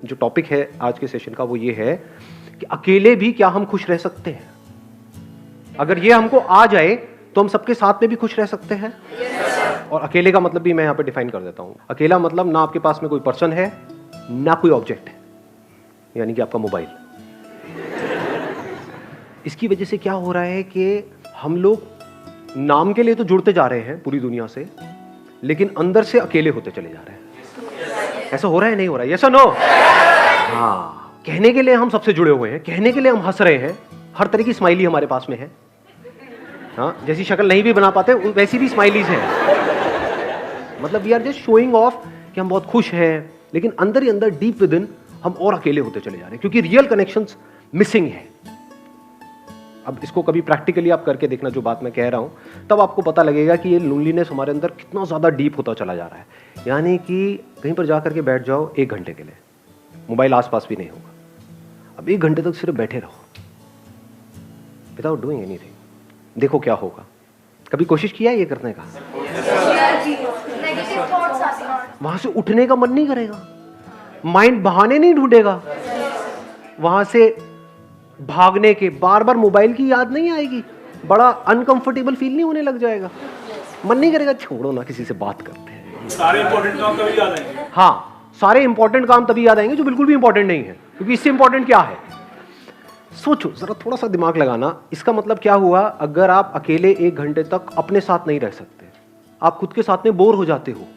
जो टॉपिक है आज के सेशन का वो ये है कि अकेले भी क्या हम खुश रह सकते हैं। अगर ये हमको आ जाए तो हम सबके साथ में भी खुश रह सकते हैं। और अकेले का मतलब भी मैं यहाँ पे डिफाइन कर देता हूँ। अकेला मतलब ना आपके पास में कोई पर्सन है ना कोई ऑब्जेक्ट है, यानी कि आपका मोबाइल। इसकी वजह से क्या हो रहा है कि हम लोग नाम के लिए तो जुड़ते जा रहे हैं पूरी दुनिया से, लेकिन अंदर से अकेले होते चले जा रहे हैं। ऐसा हो रहा है नहीं हो रहा है? यस और नो? हाँ, कहने के लिए हम सबसे जुड़े हुए हैं, कहने के लिए हम हंस रहे हैं, हर तरह की स्माइली हमारे पास में है। हाँ, जैसी शक्ल नहीं भी बना पाते वैसी भी स्माइलीज हैं। मतलब we are just showing off कि हम बहुत खुश हैं, लेकिन अंदर ही अंदर डीप विद इन हम और अकेले होते चले जा रहे हैं, क्योंकि रियल कनेक्शंस मिसिंग है। अब इसको कभी प्रैक्टिकली आप करके देखना जो बात मैं कह रहा हूं, तब आपको पता लगेगा कि ये लोनलीनेस हमारे अंदर कितना ज्यादा डीप होता चला जा रहा है। यानी कि कहीं पर जाकर के बैठ जाओ 1 घंटे के लिए, मोबाइल आसपास भी नहीं होगा। अब 1 घंटे तक सिर्फ बैठे रहो विदाउट डूइंग एनीथिंग, देखो क्या होगा। कभी कोशिश किया ये करने का? वहां से उठने का मन नहीं करेगा, माइंड बहाने नहीं ढूंढेगा, वहां से भागने के बार बार मोबाइल की याद नहीं आएगी, बड़ा अनकंफर्टेबल फील नहीं होने लग जाएगा, मन नहीं करेगा छोड़ो ना किसी से बात करते हैं। सारे इंपॉर्टेंट काम तभी याद आएंगे। हाँ, सारे इंपॉर्टेंट काम तभी याद आएंगे जो बिल्कुल भी इंपॉर्टेंट नहीं है, क्योंकि इससे इंपॉर्टेंट क्या है? सोचो जरा, थोड़ा सा दिमाग लगाना। इसका मतलब क्या हुआ? अगर आप अकेले 1 घंटे तक अपने साथ नहीं रह सकते, आप खुद के साथ में बोर हो जाते हो,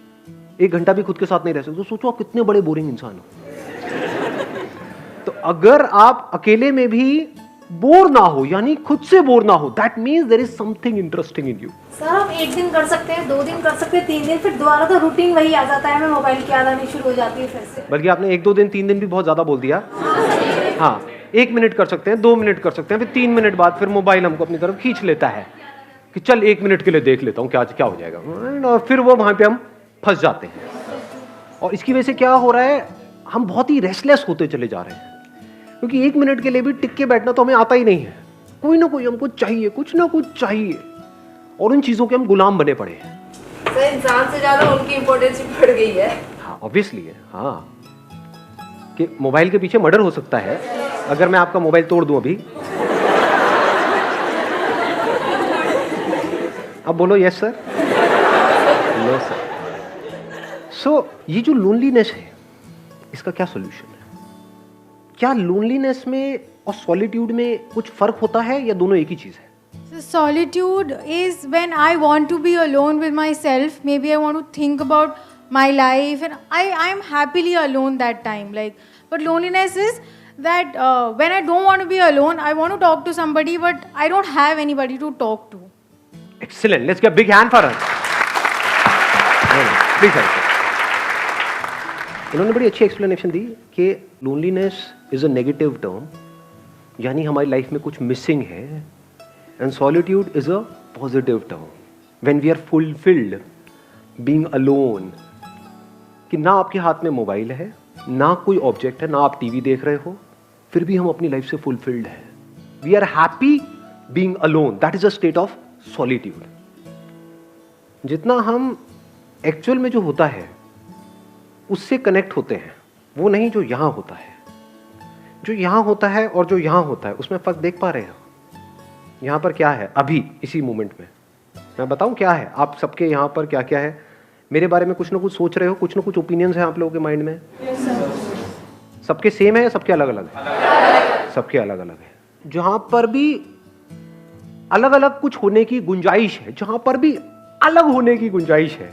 1 घंटा भी खुद के साथ नहीं रह सकते, तो सोचो आप कितने बड़े बोरिंग इंसान हो। तो अगर आप अकेले में भी बोर ना हो, यानी खुद से बोर ना हो, that means there is something interesting in you. Sir हम 1 दिन कर सकते हैं, 2 दिन कर सकते हैं, 3 दिन, फिर दोबारा तो रूटीन वही आ जाता है, हमें मोबाइल की याद आनी शुरू हो जाती है फिर से। बल्कि आपने 1-2 दिन 3 दिन भी बहुत ज्यादा बोल दिया। हाँ, 1 मिनट कर सकते हैं, 2 मिनट कर सकते हैं, फिर 3 मिनट बाद फिर मोबाइल हमको अपनी तरफ खींच लेता है कि चल 1 मिनट के लिए देख लेता हूँ क्या हो जाएगा, और फिर वो वहां पे हम फंस जाते हैं। और इसकी वजह से क्या हो रहा है? हम बहुत ही रेस्टलेस होते चले जा रहे हैं, क्योंकि 1 मिनट के लिए भी टिक के बैठना तो हमें आता ही नहीं है। कोई ना कोई हमको चाहिए, कुछ ना कुछ चाहिए, और उन चीजों के हम गुलाम बने पड़े हैं। सर इंसान से ज्यादा उनकी इम्पोर्टेंस बढ़ गई है। हाँ, ऑब्वियसली है। हाँ, कि मोबाइल के पीछे मर्डर हो सकता है अगर मैं आपका मोबाइल तोड़ दूं अभी। अब बोलो यस सर, नो सर। सो ये जो लोनलीनेस है, इसका क्या सॉल्यूशन है? क्या लोनलीनेस में और सॉलिट्यूड में कुछ फर्क होता है या दोनों एक ही चीज है? So solitude is when I want to be alone with myself. Maybe I want to think about my life, and I am happily alone that time. Like, but loneliness is that when I don't want to be alone, I want to talk to somebody, but I don't have anybody to talk to. Excellent. Let's give a big hand for her. Big hand. इन्होंने बड़ी अच्छी explanation दी कि loneliness is a negative term, यानी हमारी life में कुछ missing है, and solitude is a positive term when we are fulfilled being alone. कि ना आपके हाथ में मोबाइल है, ना कोई ऑब्जेक्ट है, ना आप टीवी देख रहे हो, फिर भी हम अपनी लाइफ से फुलफिल्ड है। We are happy being alone, that is a state of solitude. जितना हम एक्चुअल में जो होता है उससे कनेक्ट होते हैं, वो नहीं जो यहां होता है। जो यहां होता है और जो यहां होता है उसमें फर्क देख पा रहे हो? यहां पर क्या है अभी इसी मोमेंट में? मैं बताऊं क्या है? आप सबके यहां पर क्या क्या है? मेरे बारे में कुछ ना कुछ सोच रहे हो, कुछ ना कुछ ओपिनियंस हैं आप लोगों के माइंड में। सबके सेम है या सबके अलग अलग है? सबके अलग अलग है। जहां पर भी अलग अलग कुछ होने की गुंजाइश है, जहां पर भी अलग होने की गुंजाइश है,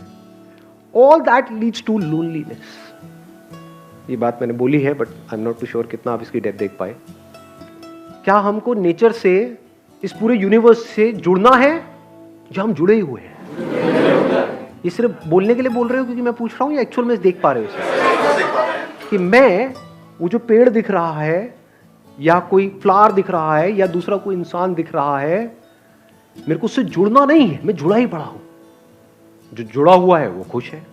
all that leads to loneliness. ये बात मैंने बोली है, but I am not too sure कितना आप इसकी डेप्थ देख पाए। क्या हमको नेचर से, इस पूरे यूनिवर्स से जुड़ना है, या हम जुड़े ही हुए हैं? ये सिर्फ बोलने के लिए बोल रहे हो क्योंकि मैं पूछ रहा हूं, या एक्चुअल में देख पा रहे हो इसे? कि मैं वो जो पेड़ दिख रहा है, या कोई फ्लावर दिख रहा है, या दूसरा कोई इंसान दिख रहा है, मेरे को उससे जुड़ना नहीं है, मैं जुड़ा ही पड़ा हूं। जो जुड़ा हुआ है वो खुश है।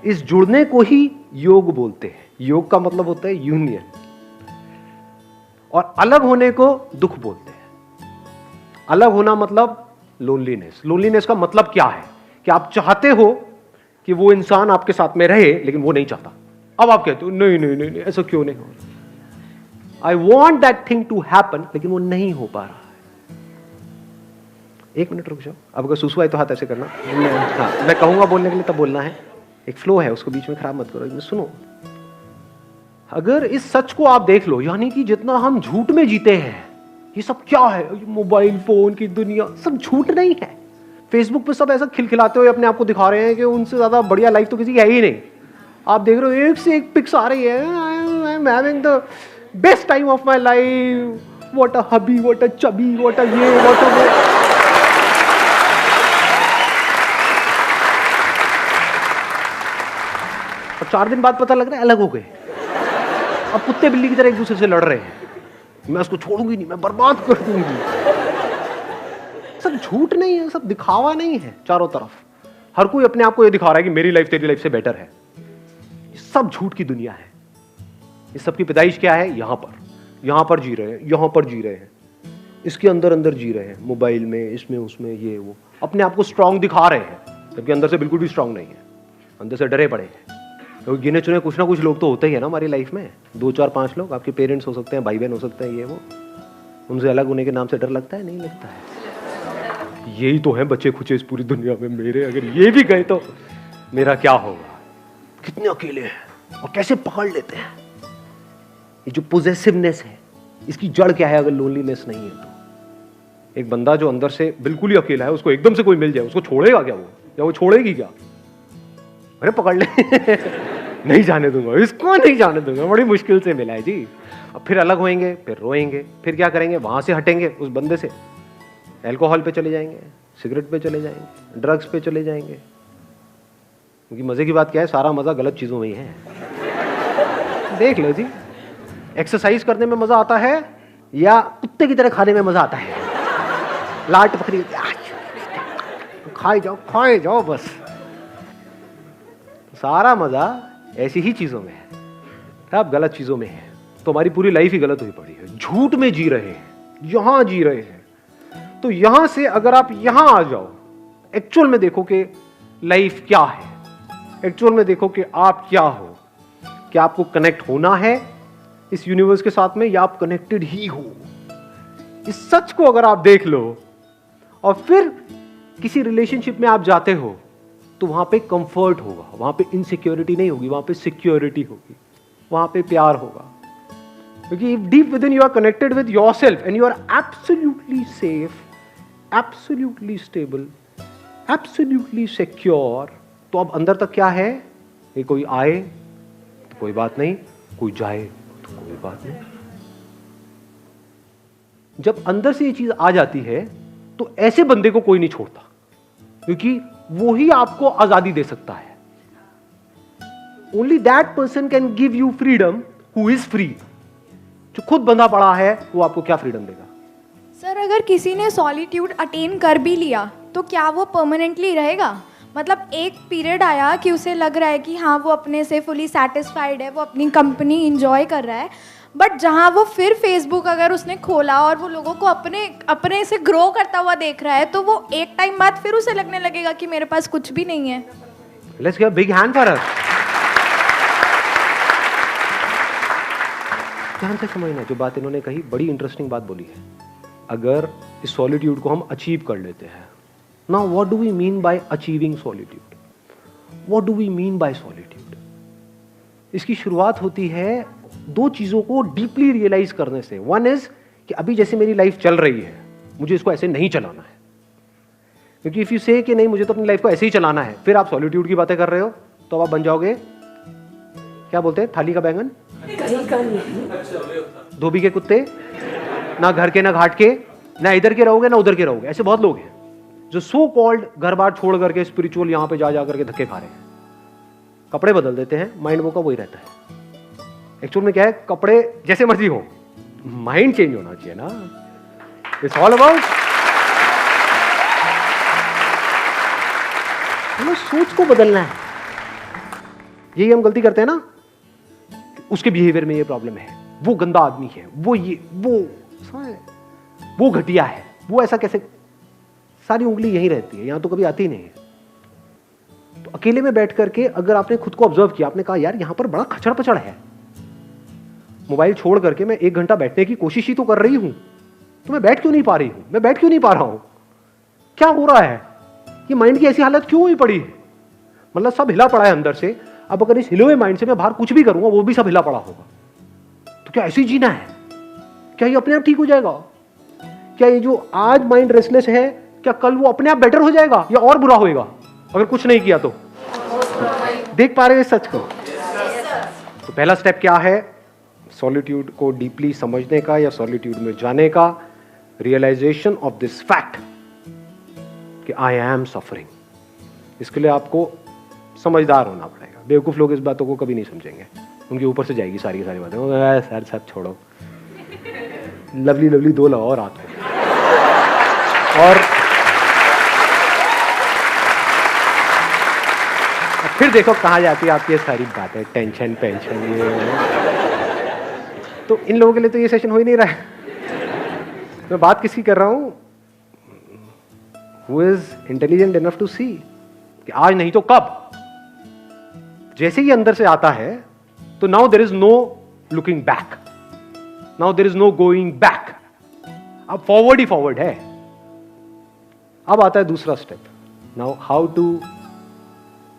इस जुड़ने को ही योग बोलते हैं। योग का मतलब होता है यूनियन, और अलग होने को दुख बोलते हैं। अलग होना मतलब लोनलीनेस। लोनलीनेस का मतलब क्या है? कि आप चाहते हो कि वो इंसान आपके साथ में रहे, लेकिन वो नहीं चाहता। अब आप कहते हो नहीं नहीं नहीं, नहीं ऐसा क्यों नहीं हो रहा? I want that thing to happen, लेकिन वो नहीं हो पा रहा है। एक मिनट रुक जाओ, अब अगर सुसु आए तो हाथ ऐसे करना। हाँ, मैं कहूंगा बोलने के लिए तब बोलना है, एक फ्लो है उसको बीच में खराब मत करो। सुनो, अगर इस सच को आप देख लो, यानी कि जितना हम झूठ में जीते हैं, ये सब क्या है, मोबाइल फोन की दुनिया, सब झूठ नहीं है। फेसबुक पे सब ऐसा खिलखिलाते हुए अपने आप को दिखा रहे हैं कि उनसे ज्यादा बढ़िया लाइफ तो किसी की है ही नहीं। आप देख रहे हो एक से एक पिक्स आ रही है, I am having the best time of my life, what a hubby, what a chubby, what a ये, व्हाट अ वो। और 4 दिन बाद पता लग रहा है अलग हो गए, अब कुत्ते बिल्ली की तरह एक दूसरे से लड़ रहे हैं। मैं उसको छोड़ूंगी नहीं, मैं बर्बाद कर दूंगी। सब झूठ नहीं है, सब दिखावा नहीं है। चारों तरफ हर कोई अपने आप को ये दिखा रहा है कि मेरी लाइफ तेरी लाइफ से बेटर है। ये सब झूठ की दुनिया है। इस सब की पैदाइश क्या है? यहां पर जी रहे हैं, यहां पर जी रहे हैं, इसके अंदर अंदर जी रहे हैं, मोबाइल में, इसमें उसमें, ये वो, अपने आप को स्ट्रांग दिखा रहे हैं, जबकि अंदर से बिल्कुल भी स्ट्रांग नहीं है, अंदर से डरे पड़े हैं। क्योंकि गिने चुने कुछ ना कुछ लोग तो होते ही है ना हमारी लाइफ में, 2 4 5 लोग। आपके पेरेंट्स हो सकते हैं, भाई बहन हो सकते हैं, ये वो, उनसे अलग होने के नाम से डर लगता है? नहीं लगता है। यही तो है बच्चे खुचे इस पूरी दुनिया में मेरे, अगर ये भी गए तो मेरा क्या होगा? कितने अकेले हैं और कैसे पकड़ लेते हैं। ये जो पोजेसिवनेस है, इसकी जड़ क्या है? अगर लोनलीनेस नहीं है तो एक बंदा जो अंदर से बिल्कुल ही अकेला है, उसको एकदम से कोई मिल जाए, उसको छोड़ेगा क्या वो, या वो छोड़ेगी क्या? अरे पकड़ ले नहीं जाने दूंगा इसको, नहीं जाने दूंगा, बड़ी मुश्किल से मिला है जी। अब फिर अलग होएंगे, फिर रोएंगे, फिर क्या करेंगे? वहां से हटेंगे उस बंदे से, अल्कोहल पे चले जाएंगे, सिगरेट पे चले जाएंगे, ड्रग्स पे चले जाएंगे। क्योंकि मजे की बात क्या है, सारा मजा गलत चीजों में ही है। देख लो जी, एक्सरसाइज करने में मजा आता है या कुत्ते की तरह खाने में मजा आता है? लाट पकड़ी, खाए जाओ बस। सारा मजा ऐसी ही चीजों में है, अब गलत चीजों में है तो हमारी पूरी लाइफ ही गलत हुई पड़ी है। झूठ में जी रहे हैं, यहां जी रहे हैं। तो यहां से अगर आप यहां आ जाओ, एक्चुअल में देखो कि लाइफ क्या है, एक्चुअल में देखो कि आप क्या हो, क्या आपको कनेक्ट होना है इस यूनिवर्स के साथ में, या आप कनेक्टेड ही हो। इस सच को अगर आप देख लो और फिर किसी रिलेशनशिप में आप जाते हो, तो वहां पे कंफर्ट होगा, वहां पे इनसिक्योरिटी नहीं होगी, वहां पे सिक्योरिटी होगी, वहां पे प्यार होगा। क्योंकि deep within you are connected with yourself and you are absolutely safe, absolutely stable, absolutely secure. तो अब अंदर तक क्या है? ये कोई आए तो कोई बात नहीं, कोई जाए तो कोई बात नहीं। जब अंदर से ये चीज आ जाती है तो ऐसे बंदे को कोई नहीं छोड़ता, क्योंकि वो ही आपको आजादी दे सकता है। Only that person can give you freedom who is free. जो खुद बंधा पड़ा है वो आपको क्या फ्रीडम देगा? सर, अगर किसी ने सॉलिट्यूड अटेन कर भी लिया तो क्या वो परमानेंटली रहेगा? मतलब एक पीरियड आया कि उसे लग रहा है कि हाँ वो अपने से फुली सेटिस्फाइड है, वो अपनी कंपनी इंजॉय कर रहा है, बट जहाँ वो फिर फेसबुक अगर उसने खोला और वो लोगों को अपने से ग्रो करता हुआ देख रहा है, तो वो एक टाइम बाद फिर उसे लगने लगेगा कि मेरे पास कुछ भी नहीं है। Let's give a big hand for her. ध्यान से समझना, जो बात इन्होंने कही बड़ी इंटरेस्टिंग बात बोली है। अगर इस सॉलिट्यूड को हम अचीव कर लेते हैं, now what do we mean by achieving solitude? What do we mean by solitude? इसकी शुरुआत होती है 2 चीजों को डीपली रियलाइज करने से। वन इज कि अभी जैसे मेरी लाइफ चल रही है, मुझे इसको ऐसे नहीं चलाना है। क्योंकि इफ यू से कि नहीं मुझे तो अपनी लाइफ को ऐसे ही चलाना है, फिर आप सॉलिट्यूड की बातें कर रहे हो, तो आप बन जाओगे, क्या बोलते हैं, थाली का बैंगन, धोबी के कुत्ते, ना घर के ना घाट के, ना इधर के रहोगे ना उधर के रहोगे। ऐसे बहुत लोग हैं जो सो कॉल्ड घर बार छोड़ करके स्पिरिचुअल यहां पे जा करके धक्के खा रहे हैं। कपड़े बदल देते हैं, माइंड वो का वही रहता है। एक्चुअल में क्या है, कपड़े जैसे मर्जी हो, माइंड चेंज होना चाहिए ना। इट्स ऑल अबाउट सोच को बदलना है। यही हम गलती करते हैं ना, उसके बिहेवियर में ये प्रॉब्लम है, वो गंदा आदमी है, वो ये वो घटिया है, वो ऐसा कैसे, सारी उंगली यहीं रहती है, यहां तो कभी आती नहीं है। तो अकेले में बैठ करके अगर आपने खुद को ऑब्जर्व किया, आपने कहा यार यहाँ पर बड़ा खचड़ पचड़ है, मोबाइल छोड़ करके मैं 1 घंटा बैठने की कोशिश ही तो कर रही हूं, तो मैं बैठ क्यों नहीं पा रही हूं, मैं बैठ क्यों नहीं पा रहा हूं, क्या हो रहा है, ये माइंड की ऐसी हालत क्यों हुई पड़ी है? मतलब सब हिला पड़ा है अंदर से। अब अगर इस हिले हुए माइंड से मैं बाहर कुछ भी करूंगा, वो भी सब हिला पड़ा होगा। तो क्या ऐसे ही जीना है? क्या ये अपने आप ठीक हो जाएगा? क्या ये जो आज माइंड रेस्टलेस है, क्या कल वो अपने आप बेटर हो जाएगा या और बुरा होएगा अगर कुछ नहीं किया तो? देख पा रहे हो इस सच को? तो पहला स्टेप क्या है? सॉलिट्यूड को डीपली समझने का या सॉलिट्यूड में जाने का, रियलाइजेशन ऑफ दिस फैक्ट कि आई एम सफरिंग। इसके लिए आपको समझदार होना पड़ेगा। बेवकूफ लोग इस बातों को कभी नहीं समझेंगे, उनके ऊपर से जाएगी सारी की सारी बातें। सर सब छोड़ो, लवली लवली 2 लगाओ रात को। और फिर देखो कहाँ जाती है आपकी ये सारी बातें, टेंशन पेंशन ये। तो इन लोगों के लिए तो ये सेशन हो ही नहीं रहा है। मैं बात किसकी कर रहा हूं? Who is intelligent enough to see कि आज नहीं तो कब, जैसे ही अंदर से आता है तो now there is no looking back, now there is no going back, अब फॉरवर्ड ही फॉरवर्ड है। अब आता है दूसरा step, now how to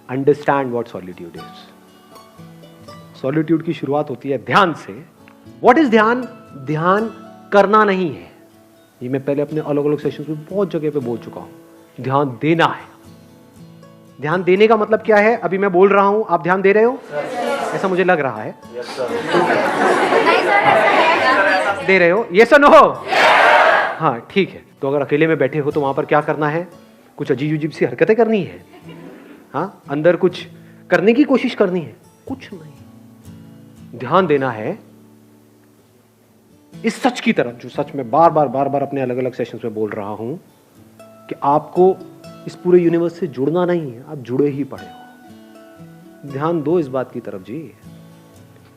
understand what solitude is. Solitude की शुरुआत होती है ध्यान से। व्हाट इज ध्यान? ध्यान करना नहीं है, ये मैं पहले अपने अलग अलग सेशंस में बहुत जगह पे बोल चुका हूं। ध्यान देना है। ध्यान देने का मतलब क्या है? अभी मैं बोल रहा हूं, आप ध्यान दे रहे हो? ऐसा मुझे लग रहा है। दे रहे हो? यस और नो? हाँ ठीक है। तो अगर अकेले में बैठे हो तो वहां पर क्या करना है? कुछ अजीब अजीब सी हरकतें करनी है, हाँ, अंदर कुछ करने की कोशिश करनी है? कुछ नहीं। ध्यान देना है इस सच की तरफ, जो सच में बार बार अपने अलग अलग सेशंस में बोल रहा हूं कि आपको इस पूरे यूनिवर्स से जुड़ना नहीं है, आप जुड़े ही पड़े हो। ध्यान दो इस बात की तरफ जी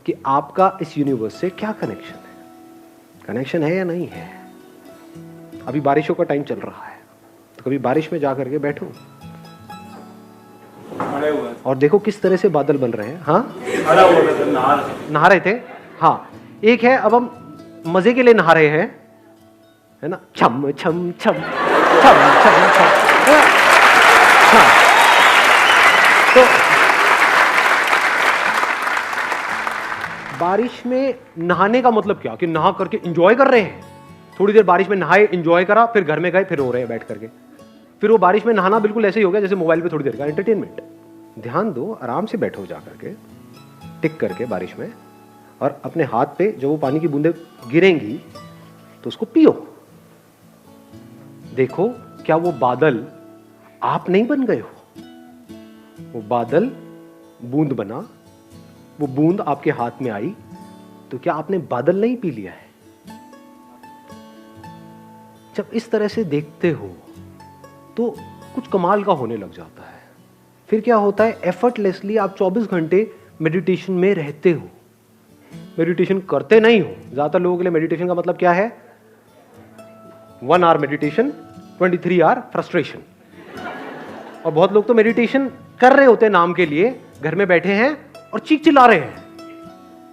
कि आपका इस यूनिवर्स से क्या कनेक्शन है, कनेक्शन है या नहीं है। अभी बारिशों का टाइम चल रहा है, तो कभी बारिश में जाकर के बैठो और देखो किस तरह से बादल बन रहे हैं। हाँ, नहा रहे थे। हाँ, एक है अब हम मजे के लिए नहा रहे हैं, है ना, छम छम छम छम छम छम। हाँ, तो बारिश में नहाने का मतलब क्या कि नहा करके एंजॉय कर रहे हैं। थोड़ी देर बारिश में नहाए, एंजॉय करा, फिर घर में गए, फिर रो रहे हैं बैठ करके। फिर वो बारिश में नहाना बिल्कुल ऐसे ही हो गया जैसे मोबाइल पे थोड़ी देर का एंटरटेनमेंट। ध्यान दो, आराम से बैठो जा करके, टिक करके बारिश में, और अपने हाथ पे जब वो पानी की बूंदें गिरेंगी तो उसको पियो। देखो क्या वो बादल आप नहीं बन गए हो, वो बादल बूंद बना, वो बूंद आपके हाथ में आई, तो क्या आपने बादल नहीं पी लिया है? जब इस तरह से देखते हो तो कुछ कमाल का होने लग जाता है। फिर क्या होता है, एफर्टलेसली आप 24 घंटे मेडिटेशन में रहते हो। मेडिटेशन करते नहीं हो। ज्यादातर लोगों के लिए मेडिटेशन का मतलब क्या है? 1 आवर मेडिटेशन, 23 आवर फ्रस्ट्रेशन। और बहुत लोग तो मेडिटेशन कर रहे होते हैं नाम के लिए, घर में बैठे हैं और चीख चिल्ला रहे हैं,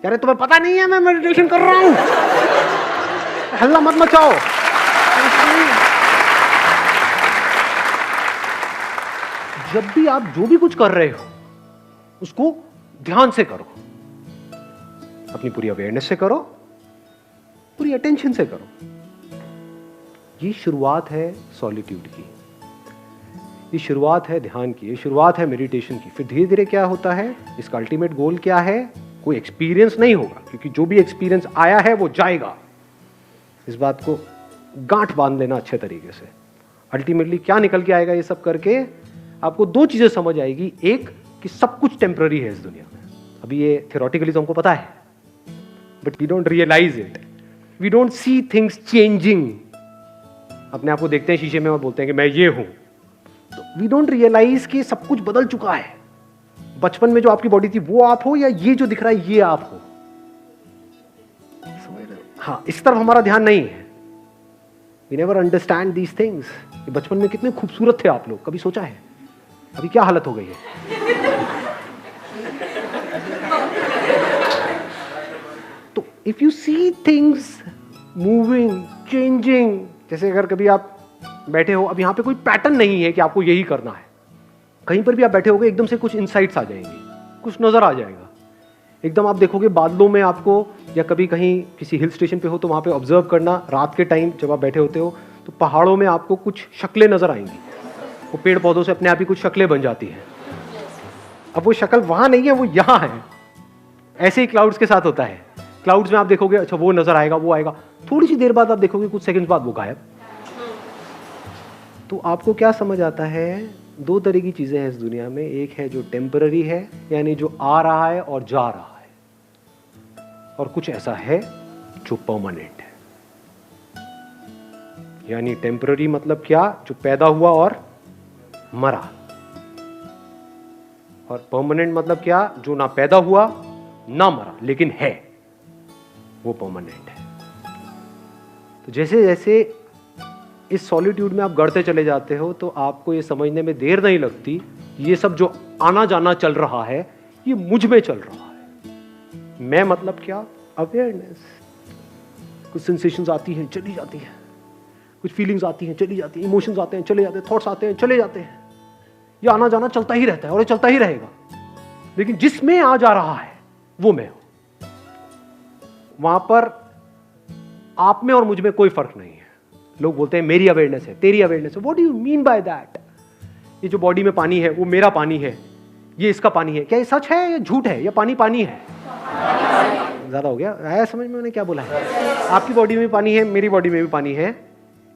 यार तुम्हें पता नहीं है मैं मेडिटेशन कर रहा हूं, हल्ला मत मचाओ। जब भी आप जो भी कुछ कर रहे हो उसको ध्यान से करो, अपनी पूरी अवेयरनेस से करो, पूरी अटेंशन से करो। ये शुरुआत है सॉलिट्यूड की, ये शुरुआत है ध्यान की, ये शुरुआत है मेडिटेशन की। फिर धीरे धीरे क्या होता है, इसका अल्टीमेट गोल क्या है? कोई एक्सपीरियंस नहीं होगा, क्योंकि जो भी एक्सपीरियंस आया है वो जाएगा। इस बात को गांठ बांध लेना अच्छे तरीके से। अल्टीमेटली क्या निकल के आएगा ये सब करके? आपको 2 चीजें समझ आएगी। एक कि सब कुछ टेम्पररी है इस दुनिया में। अभी ये थियोरेटिकली तो हमको पता है, but we don't realise it, we don't see things changing. अपने आप को देखते हैं शीशे में और बोलते हैं कि मैं ये हूं, तो वी डोंट रियलाइज कि सब कुछ बदल चुका है। बचपन में जो आपकी बॉडी थी वो आप हो, या ये जो दिख रहा है ये आप हो? समझ रहे हो? हाँ, इस तरफ हमारा ध्यान नहीं है। We never understand these things. बचपन में कितने खूबसूरत थे आप लोग, कभी सोचा है अभी क्या हालत हो गई है? तो if you see things moving changing, जैसे अगर कभी आप बैठे हो, अब यहाँ पे कोई पैटर्न नहीं है कि आपको यही करना है, कहीं पर भी आप बैठे होगे एकदम से कुछ इनसाइट्स आ जाएंगे, कुछ नजर आ जाएगा, एकदम आप देखोगे बादलों में आपको, या कभी कहीं किसी हिल स्टेशन पे हो तो वहाँ पे ऑब्जर्व करना, रात के टाइम जब आप बैठे होते हो तो पहाड़ों में आपको कुछ शक्लें नजर आएंगी, वो पेड़ पौधों से अपने आप ही कुछ शक्लें बन जाती हैं। अब वो शक्ल वहाँ नहीं है, वो यहाँ है। ऐसे ही क्लाउड्स के साथ होता है, क्लाउड्स में आप देखोगे अच्छा वो नजर आएगा, वो आएगा, थोड़ी सी देर बाद आप देखोगे कुछ सेकंड बाद वो गायब। तो आपको क्या समझ आता है, दो तरह की चीजें हैं इस दुनिया में, एक है जो टेम्पररी है, यानी जो आ रहा है और जा रहा है, और कुछ ऐसा है जो परमानेंट है। यानी टेम्पररी मतलब क्या, जो पैदा हुआ और मरा, और परमानेंट मतलब क्या, जो ना पैदा हुआ ना मरा लेकिन है, वो परमानेंट है। तो जैसे जैसे इस सॉलिट्यूड में आप गढ़ते चले जाते हो तो आपको ये समझने में देर नहीं लगती, ये सब जो आना जाना चल रहा है ये मुझ में चल रहा है। मैं मतलब क्या, अवेयरनेस। कुछ सेंसेशंस आती हैं चली जाती हैं, कुछ फीलिंग्स आती हैं चली जाती हैं, इमोशंस आते हैं चले जाते हैं, थॉट्स आते हैं चले जाते हैं, ये आना जाना चलता ही रहता है और ये चलता ही रहेगा। लेकिन जिसमें आ जा रहा है वो मैं हूं, वहां पर आप में और मुझ में कोई फर्क नहीं है। लोग बोलते हैं मेरी अवेयरनेस है, तेरी अवेयरनेस है। What do you mean by that? ये जो बॉडी में पानी है वो मेरा पानी है, ये इसका पानी है, क्या ये सच है या झूठ है, या पानी पानी है? ज्यादा हो गया, आया समझ में मैंने क्या बोला है? आपकी बॉडी में पानी है, मेरी बॉडी में भी पानी है,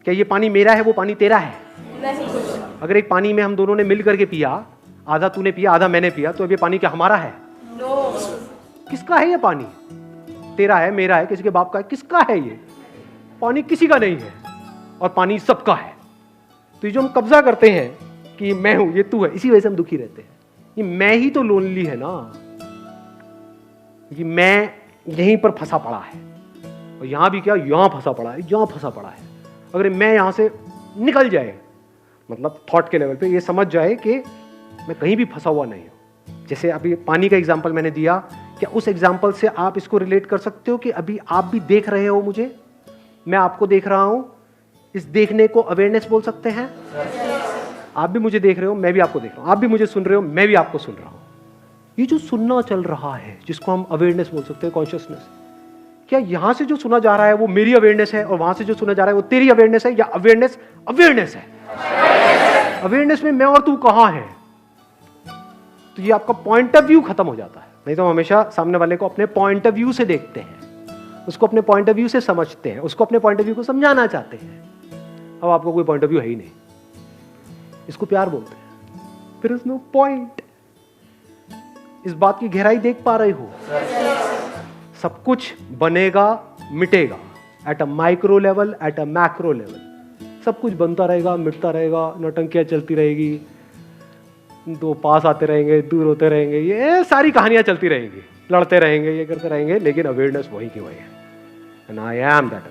क्या ये पानी मेरा है, वो पानी तेरा है? अगर एक पानी में हम दोनों ने मिल करके पिया, आधा तूने पिया आधा मैंने पिया, तो अब ये पानी क्या हमारा है? किसका है ये पानी? तेरा है, मेरा है, किसी के बाप का है, किसका है ये पानी? किसी का नहीं है, और पानी सबका है। तो ये जो हम कब्जा करते हैं कि मैं हूं, ये तू है, इसी वजह से हम दुखी रहते हैं। ये मैं ही तो लोनली है ना, ये मैं यहीं पर फंसा पड़ा है, और यहां भी क्या, यहां फंसा पड़ा है, यहां फंसा पड़ा है। अगर मैं यहां से निकल जाए, मतलब थॉट के लेवल पे ये समझ जाए कि मैं कहीं भी फंसा हुआ नहीं हूं। जैसे अभी पानी का एग्जांपल मैंने दिया, क्या उस एग्जांपल से आप इसको रिलेट कर सकते हो कि अभी आप भी देख रहे हो मुझे, मैं आपको देख रहा हूं, इस देखने को अवेयरनेस बोल सकते हैं? आप भी मुझे देख रहे हो, मैं भी आपको देख रहा हूं, आप भी मुझे सुन रहे हो, मैं भी आपको सुन रहा हूं। ये जो सुनना चल रहा है, जिसको हम अवेयरनेस बोल सकते हैं, कॉन्शियसनेस, क्या यहां से जो सुना जा रहा है वो मेरी अवेयरनेस है, और वहां से जो सुना जा रहा है वो तेरी अवेयरनेस है, या अवेयरनेस अवेयरनेस है? अवेयरनेस में मैं और तू कहां है? तो ये आपका पॉइंट ऑफ व्यू खत्म हो जाता है। नहीं तो हम हमेशा सामने वाले को अपने पॉइंट ऑफ व्यू से देखते हैं, उसको अपने पॉइंट ऑफ व्यू से समझते हैं, उसको अपने पॉइंट ऑफ व्यू को समझाना चाहते हैं। अब आपको कोई पॉइंट ऑफ व्यू है ही नहीं, इसको प्यार बोलते हैं। फिर नो पॉइंट। इस बात की गहराई देख पा रहे हो? सब कुछ बनेगा मिटेगा, at a micro level, at a macro level, सब कुछ बनता रहेगा मिटता रहेगा, नौटंकियां चलती रहेगी, दो पास आते रहेंगे दूर होते रहेंगे, ये सारी कहानियां चलती रहेंगी, लड़ते रहेंगे, ये करते रहेंगे, लेकिन अवेयरनेस वही की वही है। And I am that.